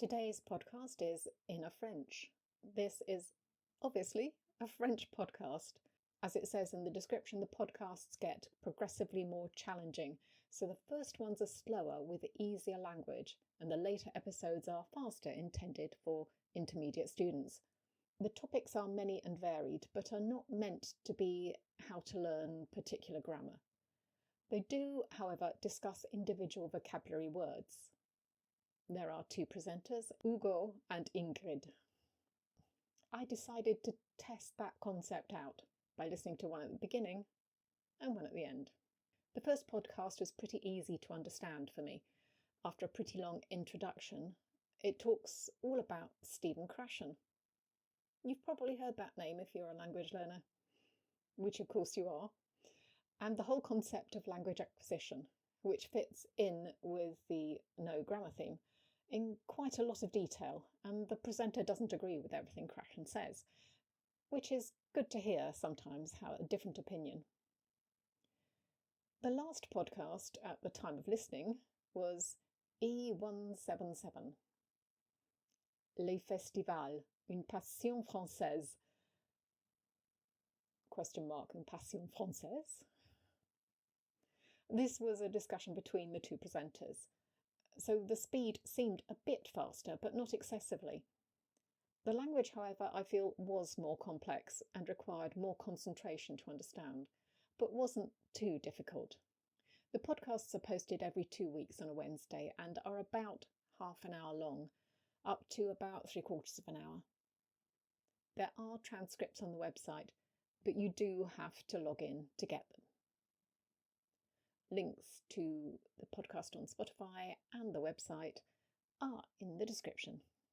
Today's podcast is in a French. This is obviously a French podcast. As it says in the description, the podcasts get progressively more challenging. So the first ones are slower with easier language, and the later episodes are faster, intended for intermediate students. The topics are many and varied, but are not meant to be how to learn particular grammar. They do, however, discuss individual vocabulary words. There are two presenters, Ugo and Ingrid. I decided to test that concept out by listening to one at the beginning and one at the end. The first podcast was pretty easy to understand for me. After a pretty long introduction, it talks all about Stephen Krashen. You've probably heard that name if you're a language learner, which of course you are, and the whole concept of language acquisition, which fits in with the no grammar theme in quite a lot of detail, and the presenter doesn't agree with everything Krashen says, which is good to hear sometimes, how a different opinion. The last podcast at the time of listening was E177, Les Festivals, une passion française, ? Une passion française? This was a discussion between the two presenters. So the speed seemed a bit faster, but not excessively. The language, however, I feel was more complex and required more concentration to understand, but wasn't too difficult. The podcasts are posted every 2 weeks on a Wednesday and are about half an hour long, up to about 3/4 of an hour. There are transcripts on the website, but you do have to log in to get them. Links to the podcast on Spotify and the website are in the description.